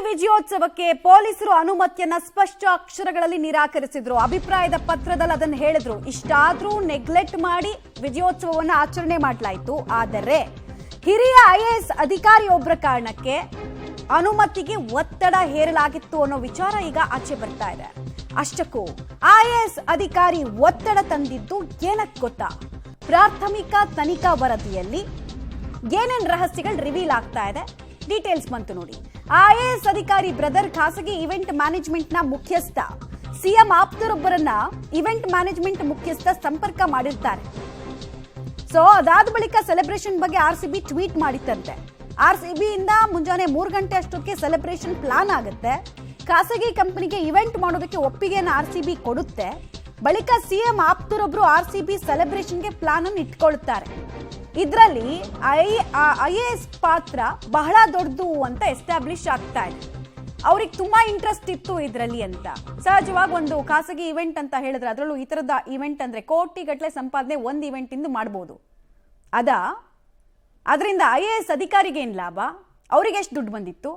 ವಿಜಯೋತ್ಸವಕ್ಕೆ ಪೊಲೀಸರು ಅನುಮತಿಯನ್ನ ಸ್ಪಷ್ಟ ಅಕ್ಷರಗಳಲ್ಲಿ ನಿರಾಕರಿಸಿದ್ರು. ಅಭಿಪ್ರಾಯದ ಪತ್ರದಲ್ಲಿ ಅದನ್ನು ಹೇಳಿದ್ರು. ಇಷ್ಟಾದ್ರೂ ನೆಗ್ಲೆಕ್ಟ್ ಮಾಡಿ ವಿಜಯೋತ್ಸವವನ್ನು ಆಚರಣೆ ಮಾಡಲಾಯಿತು. ಆದರೆ ಹಿರಿಯ ಐಎಎಸ್ ಅಧಿಕಾರಿಯೊಬ್ಬರ ಕಾರಣಕ್ಕೆ ಅನುಮತಿಗೆ ಒತ್ತಡ ಹೇರಲಾಗಿತ್ತು ಅನ್ನೋ ವಿಚಾರ ಈಗ ಆಚೆ ಬರ್ತಾ ಇದೆ. ಅಷ್ಟಕ್ಕೂ ಐಎಎಸ್ ಅಧಿಕಾರಿ ಒತ್ತಡ ತಂದಿದ್ದು ಏನಕ್ಕೆ ಗೊತ್ತಾ? ಪ್ರಾಥಮಿಕ ತನಿಖಾ ವರದಿಯಲ್ಲಿ ಏನೇನ್ ರಹಸ್ಯಗಳು ರಿವೀಲ್ ಆಗ್ತಾ ಇದೆ, ಡೀಟೇಲ್ಸ್ ಬಂತು ನೋಡಿ. ಐಎಎಸ್ ಅಧಿಕಾರಿ ಬ್ರದರ್ ಖಾಸಗಿ ಇವೆಂಟ್ ಮ್ಯಾನೇಜ್ಮೆಂಟ್ ನ ಮುಖ್ಯಸ್ಥ ಸಿಎಂ ಆಪ್ತರೊಬ್ಬರನ್ನ ಇವೆಂಟ್ ಮ್ಯಾನೇಜ್ಮೆಂಟ್ ಮುಖ್ಯಸ್ಥ ಸಂಪರ್ಕ ಮಾಡಿರ್ತಾರೆ. ಸೊ ಅದಾದ ಬಳಿಕ ಸೆಲೆಬ್ರೇಷನ್ ಬಗ್ಗೆ ಆರ್ಸಿಬಿ ಟ್ವೀಟ್ ಮಾಡಿತ್ತಂತೆ. ಆರ್ಸಿಬಿ ಇಂದ ಮುಂಜಾನೆ 3 ಗಂಟೆ ಅಷ್ಟೊತ್ತಿಗೆ ಸೆಲೆಬ್ರೇಷನ್ ಪ್ಲಾನ್ ಆಗುತ್ತೆ. ಖಾಸಗಿ ಕಂಪನಿಗೆ ಇವೆಂಟ್ ಮಾಡೋದಕ್ಕೆ ಒಪ್ಪಿಗೆಯನ್ನು ಆರ್ಸಿಬಿ ಕೊಡುತ್ತೆ. ಬಳಿಕ ಸಿಎಂ ಆಪ್ತರೊಬ್ರು ಆರ್ಸಿಬಿ ಸೆಲೆಬ್ರೇಷನ್ಗೆ ಪ್ಲಾನ್ ಅನ್ನು ಇಟ್ಕೊಳ್ತಾರೆ. ಇದರಲ್ಲಿ ಐಎಎಸ್ ಪಾತ್ರ ಬಹಳ ದೊಡ್ಡದು ಅಂತ ಎಸ್ಟಾಬ್ಲಿಷ್ ಆಗ್ತಾ ಇದೆ. ಅವ್ರಿಗೆ ತುಂಬಾ ಇಂಟ್ರೆಸ್ಟ್ ಇತ್ತು ಇದರಲ್ಲಿ ಅಂತ. ಸಹಜವಾಗಿ ಒಂದು ಖಾಸಗಿ ಇವೆಂಟ್ ಅಂತ ಹೇಳಿದ್ರೆ, ಅದರಲ್ಲೂ ಈ ತರದ ಇವೆಂಟ್ ಅಂದ್ರೆ ಕೋಟಿಗಟ್ಟಲೆ ಸಂಪಾದನೆ ಒಂದು ಇವೆಂಟ್ ಇಂದ ಮಾಡಬಹುದು. ಅದರಿಂದ ಐಎಎಸ್ ಅಧಿಕಾರಿಗೆ ಏನ್ ಲಾಭ, ಅವರಿಗೆ ಎಷ್ಟು ದುಡ್ಡು ಬಂದಿತ್ತು?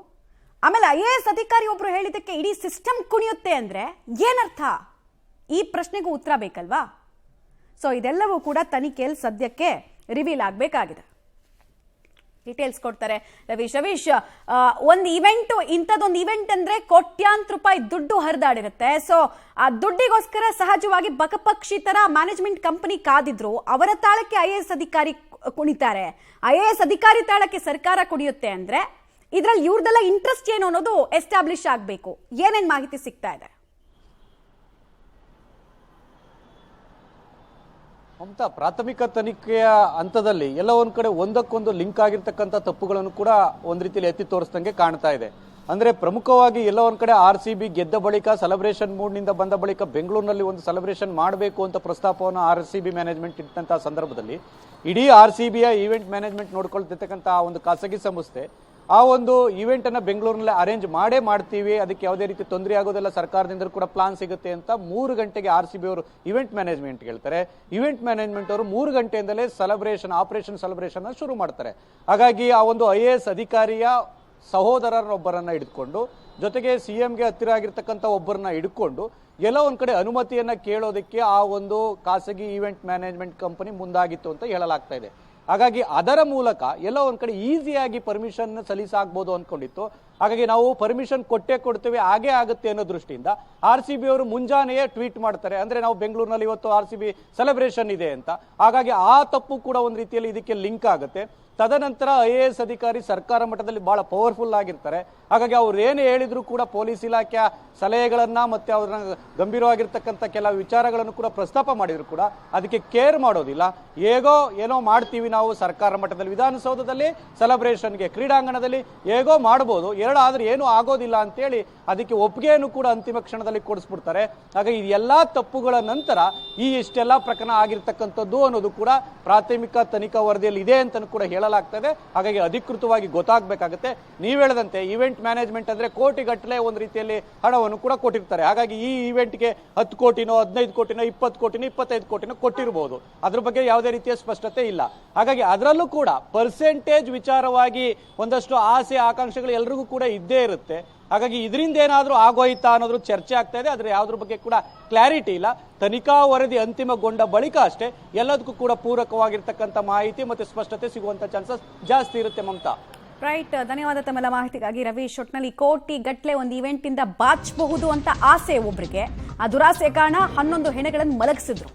ಆಮೇಲೆ ಐಎಎಸ್ ಅಧಿಕಾರಿ ಒಬ್ರು ಹೇಳಿದಕ್ಕೆ ಇಡೀ ಸಿಸ್ಟಮ್ ಕುಣಿಯುತ್ತೆ ಅಂದ್ರೆ ಏನರ್ಥ? ಈ ಪ್ರಶ್ನೆಗೂ ಉತ್ತರ ಬೇಕಲ್ವಾ? ಸೊ ಇದೆಲ್ಲವೂ ಕೂಡ ತನಿಖೆಯಲ್ಲಿ ಸದ್ಯಕ್ಕೆ ರಿವೀಲ್ ಆಗಬೇಕಾಗಿದೆ. ಡೀಟೇಲ್ಸ್ ಕೊಡ್ತಾರೆ ರವೀಶ್. ಒಂದು ಇವೆಂಟ್, ಇಂಥದ್ದೊಂದು ಇವೆಂಟ್ ಅಂದ್ರೆ ಕೋಟ್ಯಾಂತರ ರೂಪಾಯಿ ದುಡ್ಡು ಹರಿದಾಡಿರುತ್ತೆ. ಸೊ ಆ ದುಡ್ಡಿಗೋಸ್ಕರ ಸಹಜವಾಗಿ ಬಕಪಕ್ಷಿ ತರ ಮ್ಯಾನೇಜ್ಮೆಂಟ್ ಕಂಪನಿ ಕಾದಿದ್ರು. ಅವರ ತಾಳಕ್ಕೆ ಐಎಎಸ್ ಅಧಿಕಾರಿ ಕುಣಿತಾರೆ. ಐಎಎಸ್ ಅಧಿಕಾರಿ ತಾಳಕ್ಕೆ ಸರ್ಕಾರ ಕುಣಿಯುತ್ತೆ ಅಂದ್ರೆ ಇದ್ರಲ್ಲಿ ಇವ್ರದೆಲ್ಲ ಇಂಟ್ರೆಸ್ಟ್ ಏನು ಅನ್ನೋದು ಎಸ್ಟಾಬ್ಲಿಷ್ ಆಗಬೇಕು. ಏನೇನ್ ಮಾಹಿತಿ ಸಿಗ್ತಾ ಇದೆ? ಮಮತಾ, ಪ್ರಾಥಮಿಕ ತನಿಖೆಯ ಹಂತದಲ್ಲಿ ಎಲ್ಲ ಒಂದ್ ಕಡೆ ಒಂದಕ್ಕೊಂದು ಲಿಂಕ್ ಆಗಿರ್ತಕ್ಕಂಥ ತಪ್ಪುಗಳನ್ನು ಕೂಡ ಒಂದ್ ರೀತಿಯಲ್ಲಿ ಎತ್ತಿ ತೋರಿಸ್ದಂಗೆ ಕಾಣ್ತಾ ಇದೆ. ಅಂದ್ರೆ ಪ್ರಮುಖವಾಗಿ ಎಲ್ಲ ಒಂದ್ ಕಡೆ ಆರ್ಸಿಬಿ ಗೆದ್ದ ಬಳಿಕ ಸೆಲೆಬ್ರೇಷನ್ ಮೂಡ್ ನಿಂದ ಬಂದ ಬಳಿಕ ಬೆಂಗಳೂರಿನಲ್ಲಿ ಒಂದು ಸೆಲೆಬ್ರೇಷನ್ ಮಾಡಬೇಕು ಅಂತ ಪ್ರಸ್ತಾಪವನ್ನು ಆರ್ಸಿಬಿ ಮ್ಯಾನೇಜ್ಮೆಂಟ್ ಇಟ್ಟಂತಹ ಸಂದರ್ಭದಲ್ಲಿ ಇಡೀ ಆರ್ಸಿಬಿಯ ಈವೆಂಟ್ ಮ್ಯಾನೇಜ್ಮೆಂಟ್ ನೋಡ್ಕೊಳ್ತಿರ್ತಕ್ಕಂಥ ಒಂದು ಖಾಸಗಿ ಸಂಸ್ಥೆ ಆ ಒಂದು ಇವೆಂಟ್ ಅನ್ನ ಬೆಂಗಳೂರಿನಲ್ಲಿ ಅರೇಂಜ್ ಮಾಡ್ತೀವಿ, ಅದಕ್ಕೆ ಯಾವುದೇ ರೀತಿ ತೊಂದರೆ ಆಗೋದಿಲ್ಲ, ಸರ್ಕಾರದಿಂದ ಕೂಡ ಪ್ಲಾನ್ ಸಿಗುತ್ತೆ ಅಂತ 3 ಗಂಟೆಗೆ ಆರ್ಸಿಬಿ ಅವರು ಇವೆಂಟ್ ಮ್ಯಾನೇಜ್ಮೆಂಟ್ ಹೇಳ್ತಾರೆ. ಇವೆಂಟ್ ಮ್ಯಾನೇಜ್ಮೆಂಟ್ ಅವರು 3 ಗಂಟೆಯಿಂದಲೇ ಆಪರೇಷನ್ ಸೆಲೆಬ್ರೇಷನ್ ಶುರು ಮಾಡ್ತಾರೆ. ಹಾಗಾಗಿ ಆ ಒಂದು ಐಎಎಸ್ ಅಧಿಕಾರಿಯ ಸಹೋದರರೊಬ್ಬರನ್ನ ಹಿಡಿದುಕೊಂಡು, ಜೊತೆಗೆ ಸಿಎಂಗೆ ಹತ್ತಿರ ಆಗಿರ್ತಕ್ಕಂಥ ಒಬ್ಬರನ್ನ ಹಿಡ್ಕೊಂಡು ಎಲ್ಲ ಒಂದ್ ಕಡೆ ಅನುಮತಿಯನ್ನ ಕೇಳೋದಕ್ಕೆ ಆ ಒಂದು ಖಾಸಗಿ ಈವೆಂಟ್ ಮ್ಯಾನೇಜ್ಮೆಂಟ್ ಕಂಪನಿ ಮುಂದಾಗಿತ್ತು ಅಂತ ಹೇಳಲಾಗ್ತಾ ಇದೆ. ಹಾಗಾಗಿ ಅದರ ಮೂಲಕ ಎಲ್ಲ ಒಂದ್ ಕಡೆ ಈಸಿಯಾಗಿ ಪರ್ಮಿಷನ್ ಸಲ್ಲಿಸಾಗಬಹುದು ಅನ್ಕೊಂಡಿತ್ತು. ಹಾಗಾಗಿ ನಾವು ಪರ್ಮಿಷನ್ ಕೊಡ್ತೇವೆ, ಹಾಗೆ ಆಗುತ್ತೆ ಅನ್ನೋ ದೃಷ್ಟಿಯಿಂದ ಆರ್ಸಿಬಿ ಅವರು ಮುಂಜಾನೆಯೇ ಟ್ವೀಟ್ ಮಾಡ್ತಾರೆ. ಅಂದ್ರೆ ನಾವು ಬೆಂಗಳೂರಿನಲ್ಲಿ ಇವತ್ತು ಆರ್ಸಿಬಿ ಸೆಲೆಬ್ರೇಷನ್ ಇದೆ ಅಂತ. ಹಾಗಾಗಿ ಆ ತಪ್ಪು ಕೂಡ ಒಂದ್ ರೀತಿಯಲ್ಲಿ ಇದಕ್ಕೆ ಲಿಂಕ್ ಆಗುತ್ತೆ. ತದನಂತರ ಐಎಎಸ್ ಅಧಿಕಾರಿ ಸರ್ಕಾರ ಮಟ್ಟದಲ್ಲಿ ಬಹಳ ಪವರ್ಫುಲ್ ಆಗಿರ್ತಾರೆ. ಹಾಗಾಗಿ ಅವ್ರು ಏನು ಹೇಳಿದ್ರು ಕೂಡ ಪೊಲೀಸ್ ಇಲಾಖೆಯ ಸಲಹೆಗಳನ್ನ ಮತ್ತೆ ಅವ್ರನ್ನ ಗಂಭೀರವಾಗಿರ್ತಕ್ಕಂಥ ಕೆಲವು ವಿಚಾರಗಳನ್ನು ಕೂಡ ಪ್ರಸ್ತಾಪ ಮಾಡಿದ್ರು ಕೂಡ ಅದಕ್ಕೆ ಕೇರ್ ಮಾಡೋದಿಲ್ಲ. ಏನೋ ಮಾಡ್ತೀವಿ ನಾವು ಸರ್ಕಾರ ಮಟ್ಟದಲ್ಲಿ, ವಿಧಾನಸೌಧದಲ್ಲಿ ಸೆಲೆಬ್ರೇಷನ್ಗೆ, ಕ್ರೀಡಾಂಗಣದಲ್ಲಿ ಹೇಗೋ ಮಾಡ್ಬೋದು, ಆದ್ರೆ ಏನು ಆಗೋದಿಲ್ಲ ಅಂತೇಳಿ ಅದಕ್ಕೆ ಒಪ್ಪಿಗೆಯನ್ನು ಕೂಡ ಅಂತಿಮ ಕ್ಷಣದಲ್ಲಿ ಕೊಡಿಸ್ಬಿಡ್ತಾರೆ. ಹಾಗಾಗಿ ಈ ಎಲ್ಲಾ ತಪ್ಪುಗಳ ನಂತರ ಇಷ್ಟೆಲ್ಲ ಪ್ರಕರಣ ಆಗಿರ್ತಕ್ಕಂಥದ್ದು ಅನ್ನೋದು ಕೂಡ ಪ್ರಾಥಮಿಕ ತನಿಖಾ ವರದಿಯಲ್ಲಿ ಇದೆ ಅಂತ ಕೂಡ ಹೇಳಲಾಗ್ತದೆ. ಹಾಗಾಗಿ ಅಧಿಕೃತವಾಗಿ ಗೊತ್ತಾಗಬೇಕಾಗುತ್ತೆ. ನೀವು ಹೇಳದಂತೆ ಇವೆಂಟ್ ಮ್ಯಾನೇಜ್ಮೆಂಟ್ ಅಂದ್ರೆ ಕೋಟಿಗಟ್ಟಲೆ ಒಂದು ರೀತಿಯಲ್ಲಿ ಹಣವನ್ನು ಕೂಡ ಕೊಟ್ಟಿರ್ತಾರೆ. ಹಾಗಾಗಿ ಈ ಇವೆಂಟ್ಗೆ 10 ಕೋಟಿನೋ 15 ಕೋಟಿನೋ 20 ಕೋಟಿನೋ 25 ಕೋಟಿನೋ ಕೊಟ್ಟಿರಬಹುದು. ಅದ್ರ ಬಗ್ಗೆ ಯಾವುದೇ ರೀತಿಯ ಸ್ಪಷ್ಟತೆ ಇಲ್ಲ. ಹಾಗಾಗಿ ಅದರಲ್ಲೂ ಕೂಡ ಪರ್ಸೆಂಟೇಜ್ ವಿಚಾರವಾಗಿ ಒಂದಷ್ಟು ಆಸೆ ಆಕಾಂಕ್ಷೆಗಳು ಎಲ್ರಿಗೂ ಕೂಡ ಇದ್ದೇ ಇರುತ್ತೆ. ಹಾಗಾಗಿ ಇದರಿಂದ ಏನಾದ್ರೂ ಆಗೋಯ್ತಾ ಅನ್ನೋದ್ರ ಚರ್ಚೆ ಆಗ್ತಾ ಇದೆ. ಆದ್ರೆ ಯಾವ್ದ್ರ ಬಗ್ಗೆ ಕೂಡ ಕ್ಲಾರಿಟಿ ಇಲ್ಲ. ತನಿಖಾ ವರದಿ ಅಂತಿಮಗೊಂಡ ಬಳಿಕ ಅಷ್ಟೇ ಎಲ್ಲದಕ್ಕೂ ಕೂಡ ಪೂರಕವಾಗಿರ್ತಕ್ಕಂಥ ಮಾಹಿತಿ ಮತ್ತೆ ಸ್ಪಷ್ಟತೆ ಸಿಗುವಂತ ಚಾನ್ಸಸ್ ಜಾಸ್ತಿ ಇರುತ್ತೆ. ಮಮತಾ, ರೈಟ್, ಧನ್ಯವಾದ ತಮ್ಮೆಲ್ಲ ಮಾಹಿತಿಗಾಗಿ ರವೀಶ್. ಒಟ್ನಲ್ಲಿ ಕೋಟಿ ಗಟ್ಟಲೆ ಒಂದು ಇವೆಂಟ್ ಇಂದ ಬಾಚಬಹುದು ಅಂತ ಆಸೆ ಒಬ್ರಿಗೆ, ಆ ದುರಾಸೆ ಕಾರಣ 11 ಹೆಣೆಗಳನ್ನು ಮಲಗಿಸಿದ್ರು.